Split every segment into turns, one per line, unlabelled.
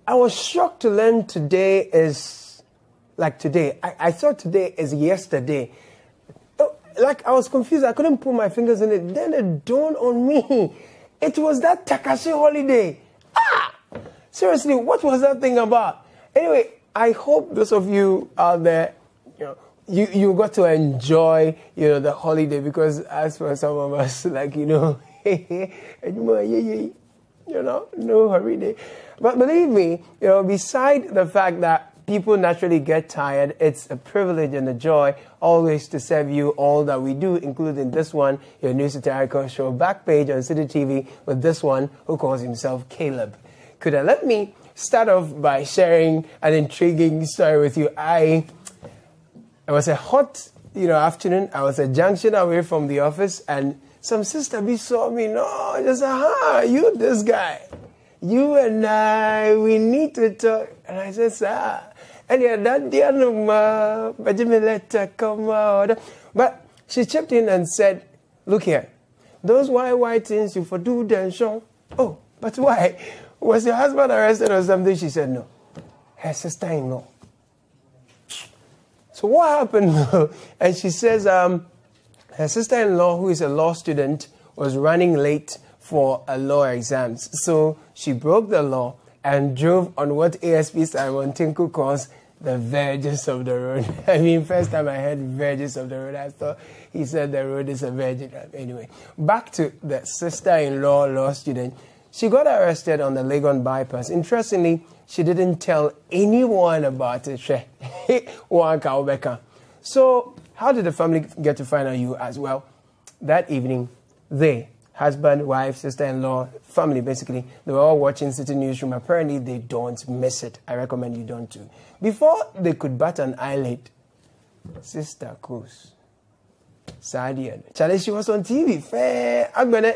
I was shocked to learn today is like today. I thought today is yesterday. Like I was confused. I couldn't put my fingers in it. Then it dawned on me. It was that Takashi holiday. Ah! Seriously, what was that thing about? Anyway, I hope those of you out there, you got to enjoy, the holiday, because as for some of us, like, no hurry day. But believe me, beside the fact that people naturally get tired, it's a privilege and a joy always to serve you all that we do, including this one, your new satirical show, BackPage on Citi TV, with this one who calls himself Caleb. Kudah, let me start off by sharing an intriguing story with you. It was a hot, afternoon. I was a junction away from the office, and some sister B saw me. No, just you this guy. You and I, we need to talk. And I said, sir, and that dear letter come out. But she chipped in and said, look here, those white things you for do then show. Oh, but why? Was your husband arrested or something? She said, no. Her sister-in-law. So what happened? And she says, her sister-in-law, who is a law student, was running late for a law exams. So she broke the law and drove on what ASP Simon Tinku calls the verges of the road. I mean, first time I heard verges of the road, I thought he said the road is a verge. Anyway, back to the sister-in-law law student. She got arrested on the Legon bypass. Interestingly, she didn't tell anyone about it. So how did the family get to find out you as well? That evening, they, husband, wife, sister-in-law, family basically, they were all watching Citi Newsroom. Apparently, they don't miss it. I recommend you don't too. Before they could bat an eyelid, Sister Cruz, Sadia, Charlie, she was on TV. Fair.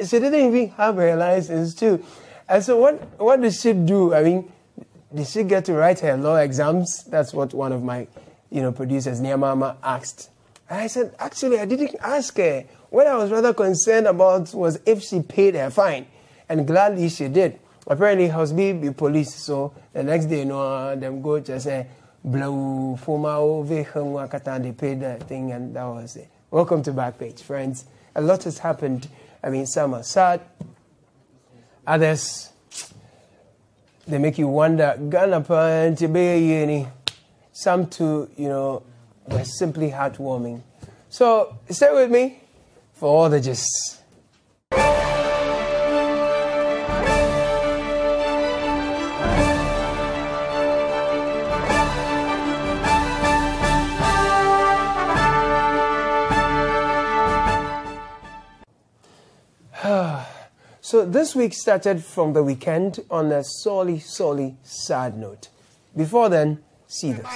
She didn't even have her license too. And so what did she do? I mean, did she get to write her law exams? That's what one of my, producers, Niamama, asked. And I said, actually, I didn't ask her. What I was rather concerned about was if she paid her fine. And gladly she did. Apparently, Hosby be police. So the next day, them go to say, blow, former over, they paid that thing, and that was it. Welcome to BackPage, friends. A lot has happened. I mean, some are sad. Others, they make you wonder. Some too, were simply heartwarming. So stay with me for all the gists. So this week started from the weekend on a sorely sad note. Before then, see this.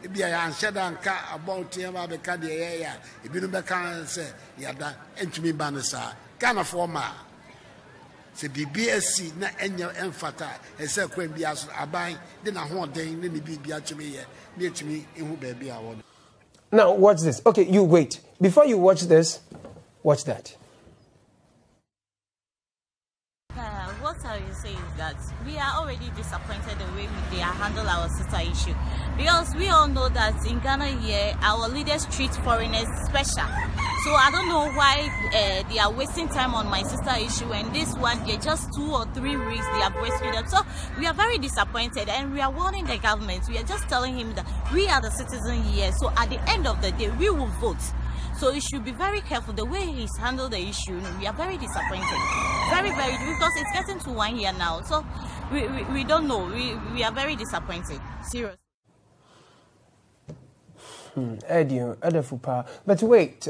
Ibia anshada nka about him abeka de ya ibinu beka say yada entumi banisa kana forma se BBSC na enya emfata ese kwan bia so aban de na hoden ne bibia tumi ye ne tumi ehu ba bia wo.
Now watch this. Okay, you wait. Before you watch this, watch that.
What I will say is that we are already disappointed the way they handle our sister issue, because we all know that in Ghana here our leaders treat foreigners special. So I don't know why they are wasting time on my sister issue, and this one they're just 2 or 3 weeks they have wasted them. So we are very disappointed, and we are warning the government. We are just telling him that we are the citizens here. So at the end of the day, we will vote. So he should be very careful the way he's handled the issue. We are very disappointed, very, because it's getting to 1 year now. So we don't know. We are very disappointed. Seriously.
But wait,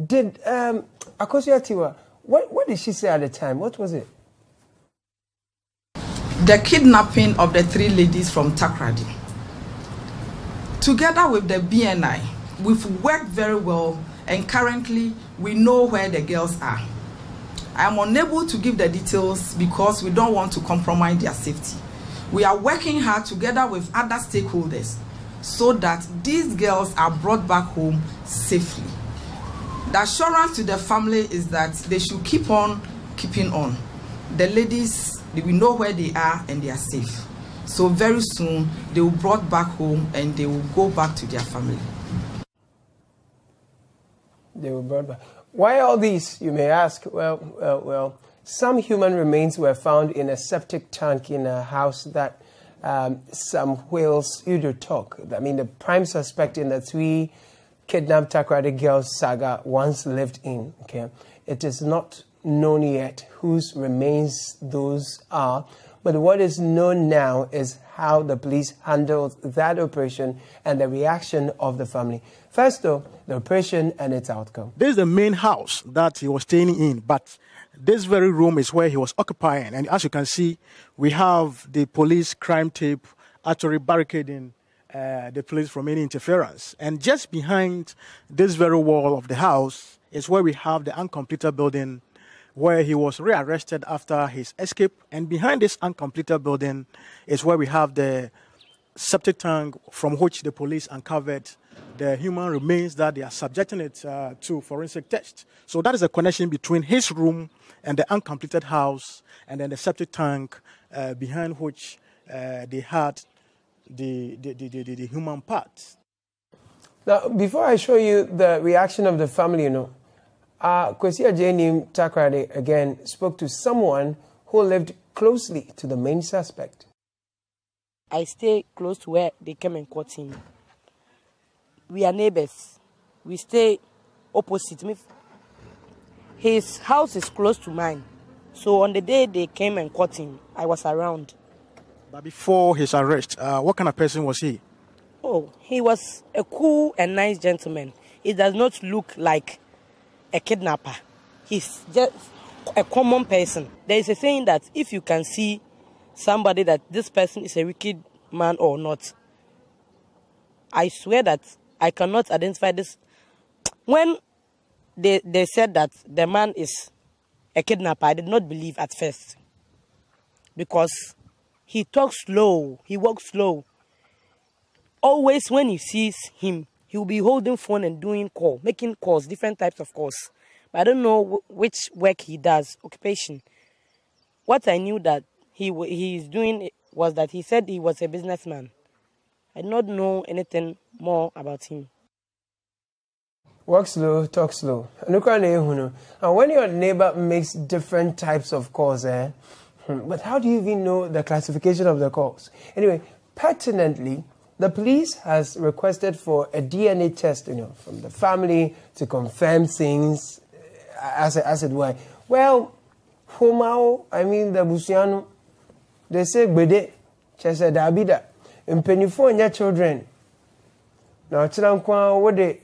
did Akosia Tiwa, what did she say at the time? What was it?
The kidnapping of the 3 ladies from Takoradi. Together with the BNI, we've worked very well, and currently we know where the girls are. I am unable to give the details because we don't want to compromise their safety. We are working hard together with other stakeholders so that these girls are brought back home safely. The assurance to the family is that they should keep on keeping on. The ladies, we know where they are and they are safe. So very soon they will be brought back home and they will go back to their family.
They were brought back. Why all these, you may ask? Well, some human remains were found in a septic tank in a house that some whales either talk. I mean, the prime suspect in the 3 kidnapped Takoradi girls saga once lived in. Okay, it is not known yet whose remains those are, but what is known now is how the police handled that operation and the reaction of the family. First, though, the operation and its outcome.
This is the main house that he was staying in, but this very room is where he was occupying. And as you can see, we have the police crime tape actually barricading the police from any interference. And just behind this very wall of the house is where we have the uncompleted building where he was rearrested after his escape. And behind this uncompleted building is where we have the septic tank from which the police uncovered the human remains that they are subjecting it to forensic test. So that is a connection between his room and the uncompleted house and then the septic tank behind which they had the human parts.
Now, before I show you the reaction of the family, you know, Kwesi Ajayi Takoradi again spoke to someone who lived closely to the main suspect.
I stay close to where they came and caught him. We are neighbors. We stay opposite me. His house is close to mine. So on the day they came and caught him, I was around.
But before his arrest, what kind of person was he?
Oh, he was a cool and nice gentleman. He does not look like a kidnapper. He's just a common person. There is a saying that if you can see somebody that this person is a wicked man or not, I swear that I cannot identify this. When they said that the man is a kidnapper, I did not believe at first. Because he talks slow, he walks slow. Always when he sees him, he will be holding phone and doing call, making calls, different types of calls. But I don't know which work he does, occupation. What I knew that he is doing was that he said he was a businessman. I did not know anything more about him.
Walk slow, talk slow. And when your neighbor makes different types of calls, but how do you even know the classification of the calls? Anyway, pertinently, the police has requested for a DNA test, from the family to confirm things, as it were. Well, the Busiano, they say, Bede, Chesa Dabida, and Penifo, children. Now, Chilankwa, what they,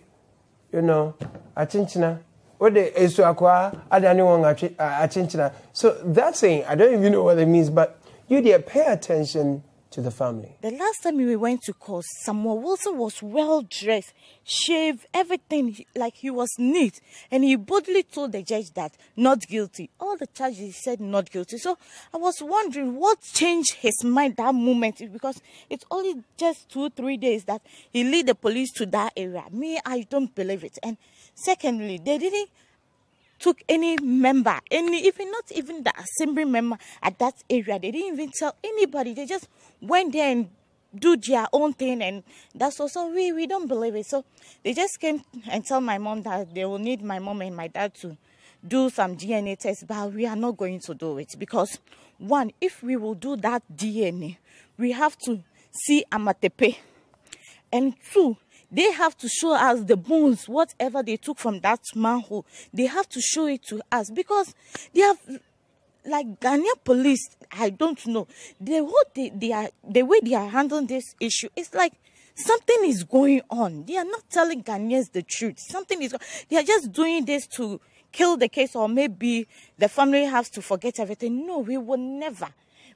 Achinchina, what they is to acquire, Achinchina. So that's saying, I don't even know what it means, but you dear pay attention to the family.
The last time we went to court, Samuel Wilson was well dressed, shaved, everything, like he was neat. And he boldly told the judge that not guilty. All the charges he said not guilty. So I was wondering what changed his mind that moment, because it's only just 2-3 days that he lead the police to that area. Me, I don't believe it. And secondly, they didn't took any member, even not even the assembly member at that area. They didn't even tell anybody. They just went there and do their own thing, and that's also we don't believe it. So they just came and tell my mom that they will need my mom and my dad to do some DNA tests, but we are not going to do it because, one, if we will do that DNA, we have to see Amatepe, and two, they have to show us the bones, whatever they took from that manhole. They have to show it to us because they have, like Ghanaian police, I don't know. The way they are handling this issue, it's like something is going on. They are not telling Ghanaians the truth. They are just doing this to kill the case, or maybe the family has to forget everything. No, we will never.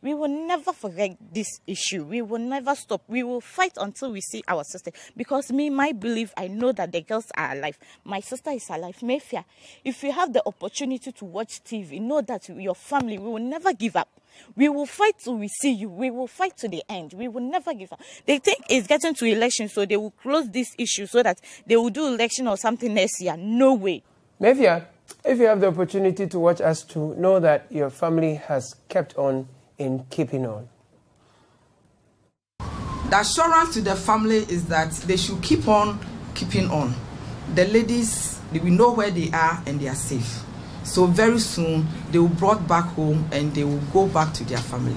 We will never forget this issue. We will never stop. We will fight until we see our sister. Because me, my belief, I know that the girls are alive. My sister is alive. Mayfair, if you have the opportunity to watch TV, know that your family, we will never give up. We will fight till we see you. We will fight to the end. We will never give up. They think it's getting to election, so they will close this issue so that they will do election or something next year. No way.
Mayfair, if you have the opportunity to watch us, to know that your family has kept on in keeping on.
The assurance to the family is that they should keep on keeping on. The ladies, we know where they are and they are safe. So very soon, they will be brought back home and they will go back to their family.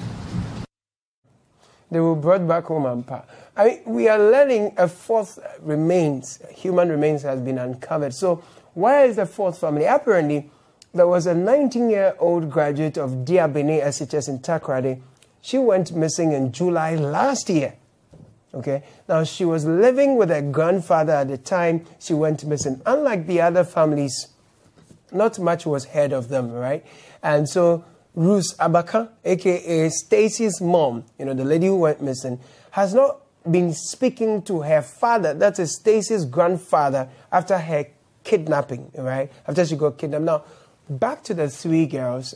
They will be brought back home, Ampa. I mean, we are learning a fourth human remains has been uncovered. So where is the fourth family? Apparently, there was a 19-year-old graduate of Diabene SHS in Takoradi. She went missing in July last year. Okay, now she was living with her grandfather at the time she went missing. Unlike the other families, not much was heard of them, right? And so Ruth Abaka, a.k.a. Stacy's mom, the lady who went missing, has not been speaking to her father, that is Stacy's grandfather, after her kidnapping, right? After she got kidnapped. Now, back to the three girls.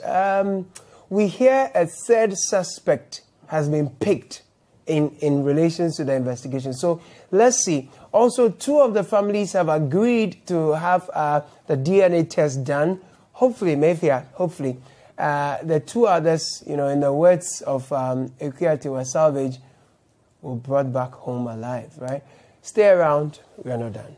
We hear a third suspect has been picked in relation to the investigation. So let's see. Also, two of the families have agreed to have the DNA test done. Hopefully, Mayfair, hopefully. The two others, in the words of Equiati, were salvaged, were brought back home alive, right? Stay around. We are not done.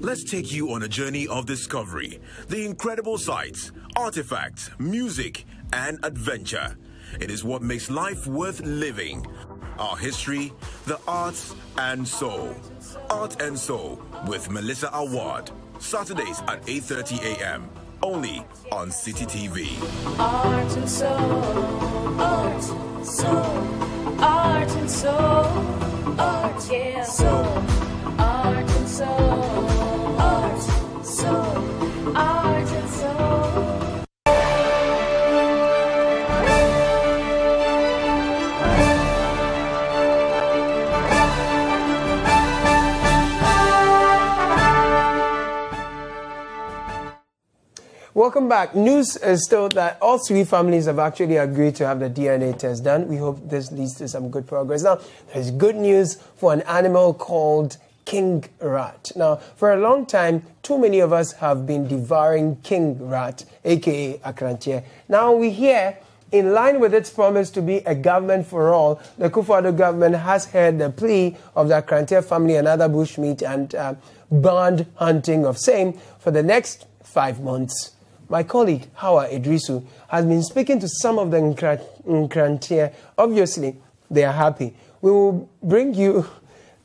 Let's take you on a journey of discovery, the incredible sights, artifacts, music, and adventure. It is what makes life worth living. Our history, the arts, and soul. Art and Soul with Melissa Awad. Saturdays at 8:30 a.m. Only on Citi TV.
Art and soul, art, soul, art and soul, art, yeah, soul, art and soul. Art and soul.
Welcome back. News is still that all three families have actually agreed to have the DNA test done. We hope this leads to some good progress. Now, there's good news for an animal called king rat. Now, for a long time, too many of us have been devouring king rat, aka Akrantie. Now we hear, in line with its promise to be a government for all, the Kufuor government has heard the plea of the Akrantie family and other bushmeat and banned hunting of same for the next 5 months. My colleague, Hawa Idrisu, has been speaking to some of the Nkrantie. Obviously, they are happy. We will bring you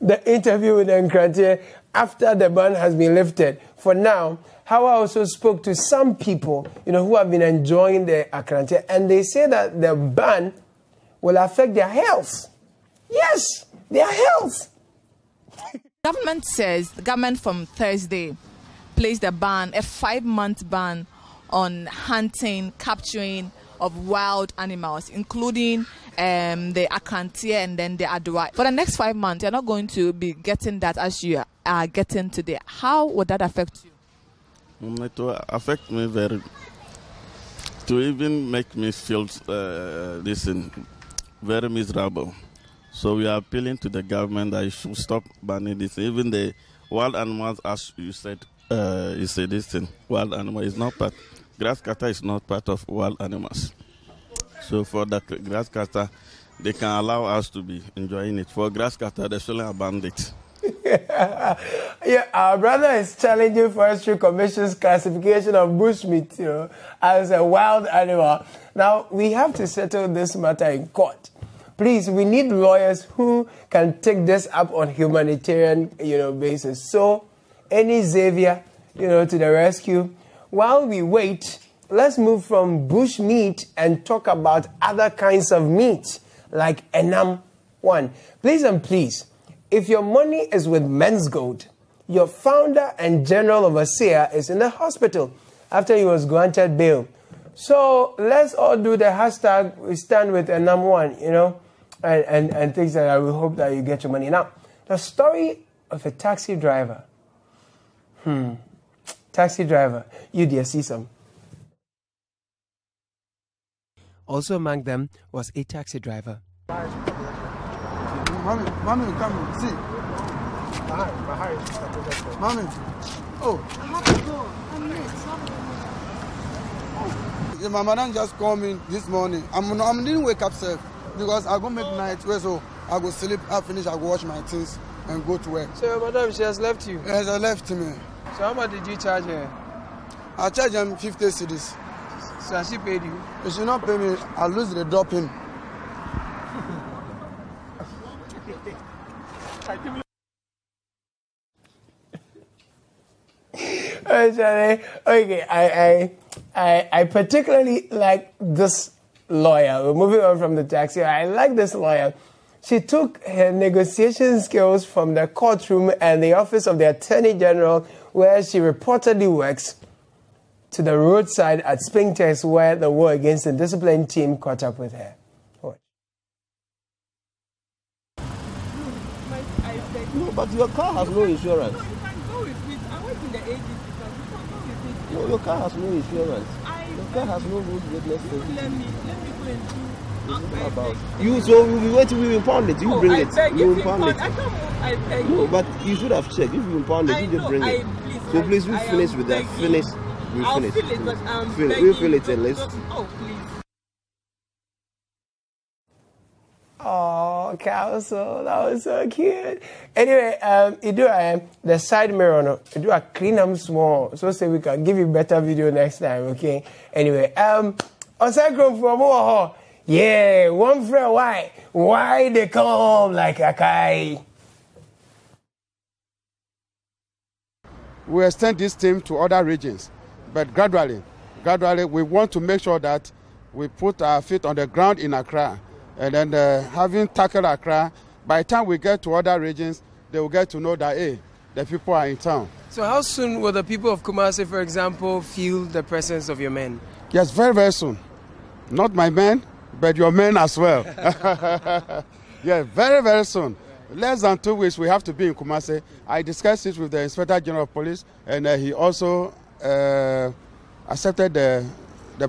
the interview with the Nkrantie after the ban has been lifted. For now, Hawa also spoke to some people, who have been enjoying the Akrantie, and they say that the ban will affect their health. Yes, their health.
The government from Thursday placed a ban, a 5-month ban on hunting, capturing of wild animals, including the Akrantie and then the Azaay. For the next 5 months, you're not going to be getting that as you are getting today. How would that affect you?
It will affect me very, to even make me feel very miserable. So we are appealing to the government that you should stop banning this. Even the wild animals, as you said, wild animal is not part. Grass cutter is not part of wild animals. So for the grass cutter, they can allow us to be enjoying it. For grass cutter, they shouldn't abandon it.
Yeah, our brother is challenging Forestry Commission's classification of bushmeat, as a wild animal. Now, we have to settle this matter in court. Please, we need lawyers who can take this up on humanitarian, basis. So, any Xavier, to the rescue. While we wait, let's move from bush meat and talk about other kinds of meat, like enam one. Please and please, if your money is with Men's Gold, your founder and general overseer is in the hospital after he was granted bail. So let's all do the hashtag, we stand with enam one, and things like that. We hope that you get your money. Now, the story of a taxi driver. Taxi driver, you dear see some. Also among them was a taxi driver.
Mommy, come see. Mommy, oh. I have to go. I'm late. My madam just called me this morning. I didn't wake up safe because I go make night where so I go sleep, I finish, I go wash my things and go to work.
So your madam, she has left you?
Yes, I left me.
So how much did you charge her?
I charge them 50 cedis.
So has she paid you?
If she not pay me, I lose the drop in.
Okay, I particularly like this lawyer. We're moving on from the taxi. I like this lawyer. She took her negotiation skills from the courtroom and the office of the Attorney General, where she reportedly works, to the roadside at Spintex, where the War Against Indiscipline team caught up with her.
No, but your car has no insurance.
No, you can go with it. I went in the agency, you can go with it.
No, your car has no insurance. Your car has no road witness.
Let me go and do.
You so we wait till we impound it. You bring it. You impound it.
I beg
no, but you should have checked. If you impound it, you just bring it. So please, we finish with that. Finish. We finish.
I'll fill it, but
we'll fill it and let's.
Oh, please.
Oh, Council, that was so cute. Anyway, you do the side mirror, no? You do clean them small, so say we can give you better video next time, okay? Anyway, aside from yeah, one friend, why they come like a guy?
We extend this team to other regions, but gradually, we want to make sure that we put our feet on the ground in Accra. And then having tackled Accra, by the time we get to other regions, they will get to know that, hey, the people are in town.
So how soon will the people of Kumasi, for example, feel the presence of your men?
Yes, very, very soon. Not my men, but your men as well. Yeah, very, very soon. Less than 2 weeks, we have to be in Kumasi. I discussed it with the Inspector General of Police, and he also accepted the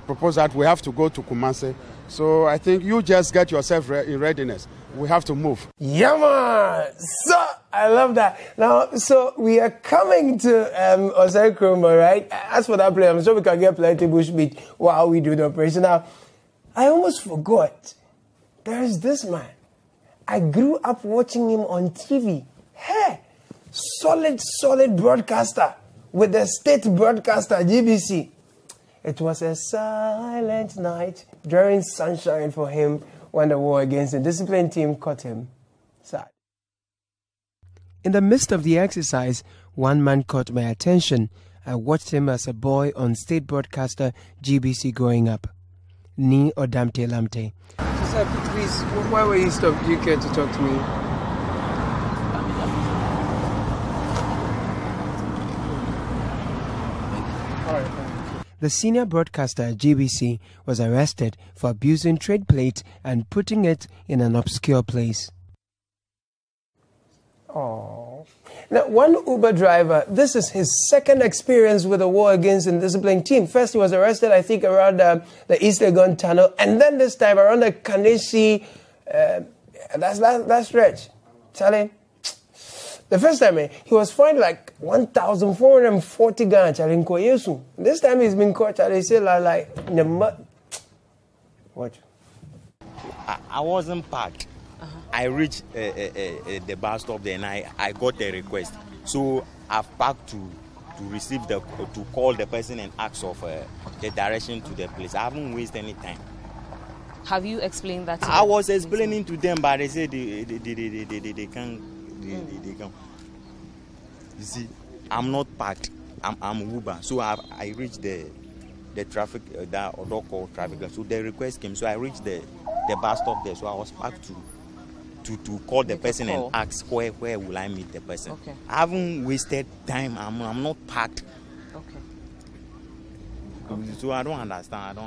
proposal that we have to go to Kumasi. So I think you just get yourself in readiness. We have to move.
Yeah, man. So I love that. Now, so we are coming to Azaay Kroma, right? As for that play, I'm sure we can get plenty bush meat while we do the operation. Now, I almost forgot. There is this man. I grew up watching him on TV. Hey, solid broadcaster with the state broadcaster, GBC. It was a silent night during sunshine for him when the War Against Indiscipline team caught him. Sad. In the midst of the exercise, one man caught my attention. I watched him as a boy on state broadcaster GBC growing up. Ni Odamte Lamte. Sir, please, why were you stopped? Do you care to talk to me? All right. The senior broadcaster at GBC was arrested for abusing trade plate and putting it in an obscure place. Oh. Now, one Uber driver, this is his second experience with the War Against Indiscipline team. First, he was arrested, I think, around the East Legon Tunnel, and then this time around the Kaneshie, that stretch. Charlie, the first time, he was fined like 1,440 Ghana, Charlie. This time he's been caught, Charlie, say like in the mud. What?
I wasn't parked. I reached the bus stop there and I got the request. So I've parked to receive to call the person and ask of the direction to the place. I haven't wasted any time.
Have you explained that to them?
I was explaining to them, but they said they can't. They come. You see, I'm not parked. I'm Uber, so I reached the traffic, that other call traffic. So the request came, so I reached the bus stop there. So I was back to call the person and ask where will I meet the person.
Okay.
I haven't wasted time. I'm not packed.
Okay.
So I don't understand.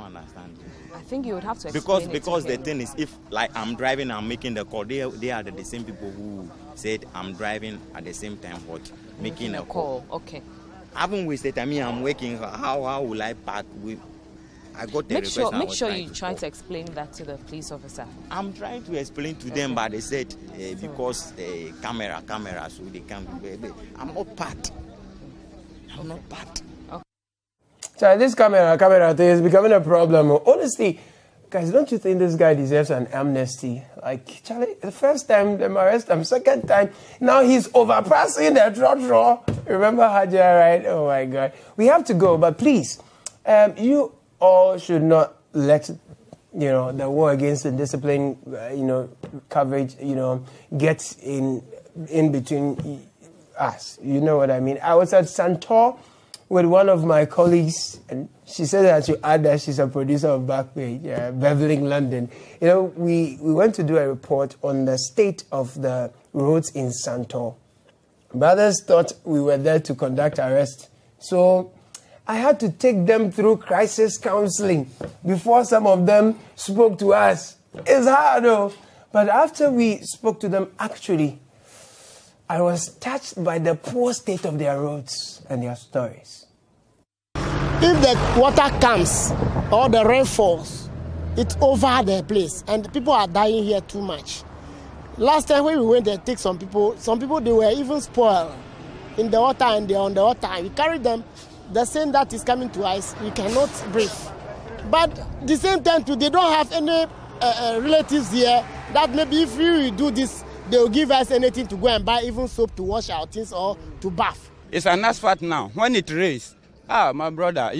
I think you would have to explain
because the thing is, if like I'm driving, I'm making the call. They are the same people who said I'm driving at the same time, but making a call.
Okay.
I haven't wasted time. I'm working. How will I pack? I got the request.
Make sure you try to explain that to the police officer.
I'm trying to explain to them, but they said because camera, so they can't. I'm not part. I'm not part.
So this camera thing is becoming a problem. Honestly, guys, don't you think this guy deserves an amnesty? Like, Charlie, the first time them arrest him, second time, now he's overpassing the draw. Remember Hajar, right? Oh my God. We have to go, but please, you all should not let the war against indiscipline, coverage, get in between us. You know what I mean? I was at Santor with one of my colleagues, and she said that I should add that she's a producer of BackPage, Beveling, London. We went to do a report on the state of the roads in Santor. Brothers thought we were there to conduct arrest, so I had to take them through crisis counseling before some of them spoke to us. It's hard though, but after we spoke to them, actually, I was touched by the poor state of their roads and their stories.
If the water comes or the rain falls, it's over the place and people are dying here too much. Last time when we went there, take some people they were even spoiled in the water and they're on the water. We carried them, the same that is coming to us, we cannot breathe. But at the same time too, they don't have any relatives here that maybe if we do this, they will give us anything to go and buy, even soap to wash our things or to bath.
It's an asphalt now. When it rains, my brother,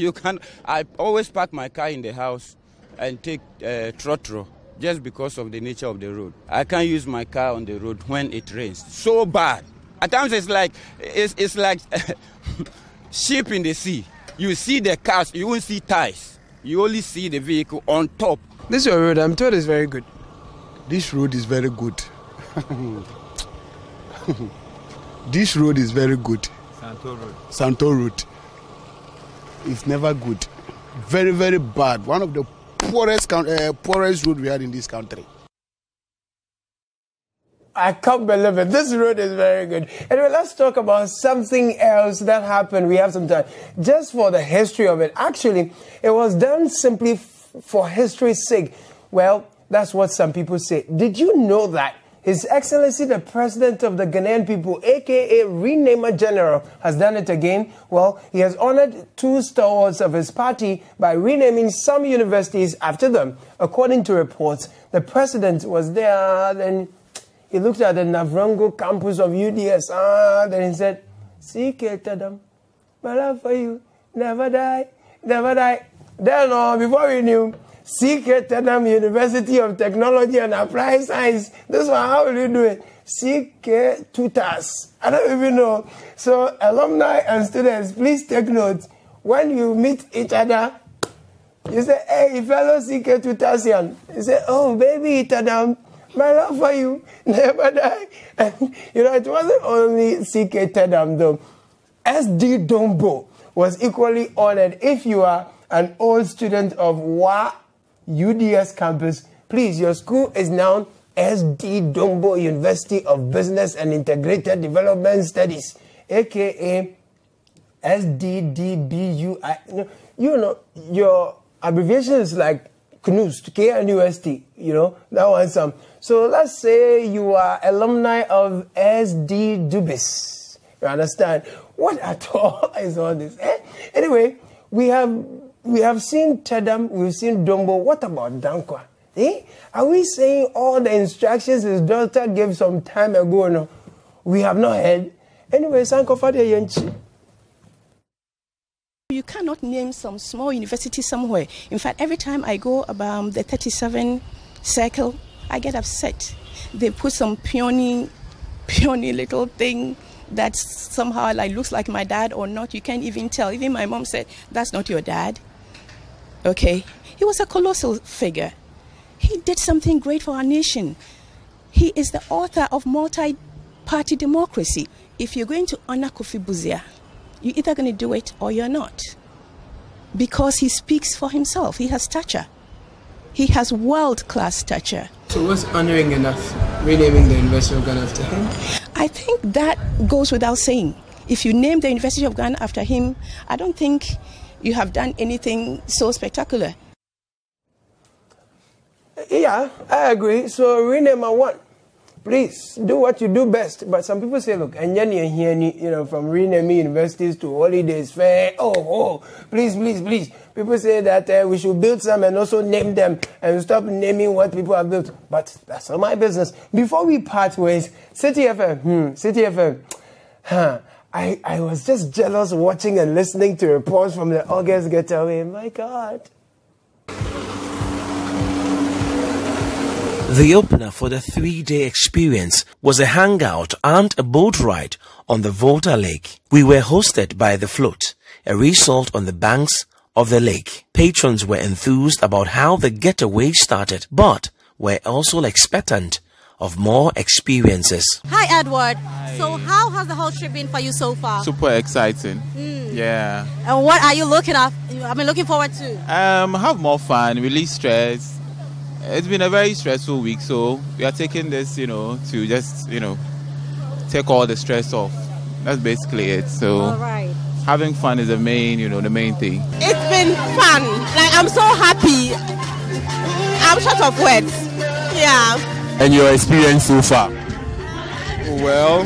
I always park my car in the house and take trotro just because of the nature of the road. I can't use my car on the road when it rains. So bad. At times it's like ship in the sea. You see the cars, you won't see tires. You only see the vehicle on top.
This your road, I'm told, is very good.
This road is very good. This road is very good. Santor Road. It's never good. Very, very bad. One of the poorest road we had in this country.
I can't believe it. This road is very good. Anyway, let's talk about something else that happened. We have some time. Just for the history of it. Actually, it was done simply for history's sake. Well, that's what some people say. Did you know that His Excellency, the President of the Ghanaian people, a.k.a. Renamer General, has done it again? Well, he has honored two stalwarts of his party by renaming some universities after them. According to reports, the President was there, then he looked at the Navrongo campus of UDS, then he said, "Seek them, my love for you, never die, never die." Then, before we knew, CK University of Technology and Applied Science. This one, how will you do it? CK Tutors. I don't even know. So, alumni and students, please take note. When you meet each other, you say, "Hey, fellow CK Tutasian." You say, "Oh, baby, Tadam, my love for you, never die." And, it wasn't only CK Tadam, though. SD Dombo was equally honored. If you are an old student of UDS campus, please, your school is now SD Dombo University of Business and Integrated Development Studies, aka SDDBUI. Your abbreviation is like KNUST, KNUST, that one. So let's say you are alumni of SD Dubis. You understand? What at all is all this? Anyway, we have seen Tedam, we've seen Dombo. What about Dankwa? Are we saying all the instructions his daughter gave some time ago? No, we have not heard. Anyway, Sankofade Yenchi.
You cannot name some small university somewhere. In fact, every time I go about the 37 circle, I get upset. They put some peony little thing that somehow like looks like my dad or not. You can't even tell. Even my mom said, that's not your dad. Okay. He was a colossal figure. He did something great for our nation. He is the author of multi-party democracy. If you're going to honor Kofi Buzia, you're either going to do it or you're not. Because he speaks for himself. He has stature. He has world-class stature.
So what's honoring enough? Renaming the University of Ghana after him?
I think that goes without saying. If you name the University of Ghana after him, I don't think you have done anything so spectacular.
Yeah, I agree. So rename one. Please do what you do best. But some people say, look, and you know, from renaming universities to holidays fair. Oh, please. People say that we should build some and also name them and stop naming what people have built. But that's not my business. Before we part ways, Citi FM, I was just jealous watching and listening to reports from the August getaway. My God.
The opener for the 3-day experience was a hangout and a boat ride on the Volta Lake. We were hosted by The Float, a resort on the banks of the lake. Patrons were enthused about how the getaway started, but were also expectant of more experiences.
Hi, Edward. Hi. So how has the whole trip been for you so far?
Super exciting. Yeah.
And what are you looking forward to?
Have more fun, release stress. It's been a very stressful week, so we are taking this, to just, take all the stress off. That's basically it. So
all right.
Having fun is the main thing.
It's been fun. Like, I'm so happy. I'm short of words. Yeah.
And your experience so far?
Well,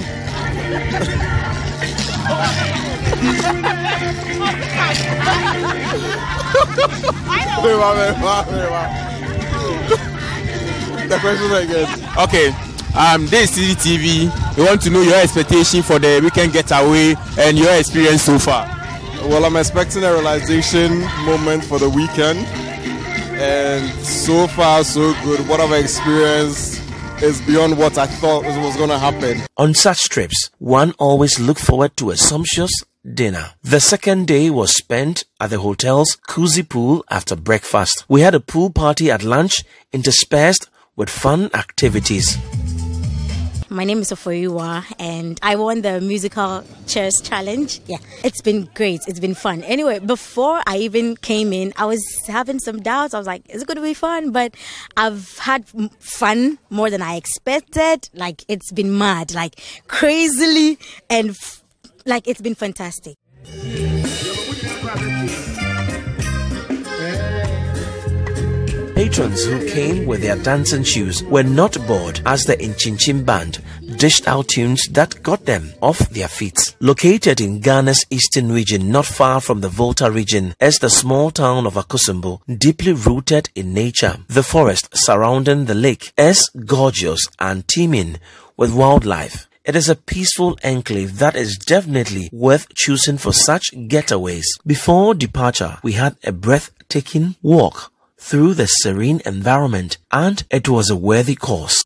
the question again.
Okay. This is Citi TV. We want to know your expectation for the weekend getaway and your experience so far.
Well, I'm expecting a realization moment for the weekend, and so far so good. What I've experienced is beyond what I thought was going to happen.
On such trips, one always look forward to a sumptuous dinner. The second day was spent at the hotel's cozy pool after breakfast. We had a pool party at lunch interspersed with fun activities.
My name is Ofoyiwa and I won the musical chairs challenge. Yeah, it's been great. It's been fun. Anyway, before I even came in, I was having some doubts. I was like, is it going to be fun? But I've had fun more than I expected. Like, it's been mad, like crazily, and like it's been fantastic.
Patrons who came with their dancing shoes were not bored as the Inchinchim band dished out tunes that got them off their feet. Located in Ghana's eastern region, not far from the Volta region, is the small town of Akosombo, deeply rooted in nature. The forest surrounding the lake is gorgeous and teeming with wildlife. It is a peaceful enclave that is definitely worth choosing for such getaways. Before departure, we had a breathtaking walk through the serene environment, and it was a worthy cause.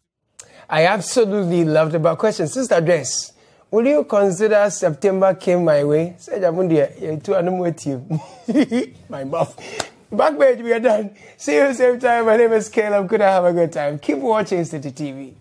I absolutely loved about questions. Sister Dress, will you consider September came my way? My mouth. BackPage, we are done. See you same time. My name is Caleb. Could I have a good time? Keep watching Citi TV.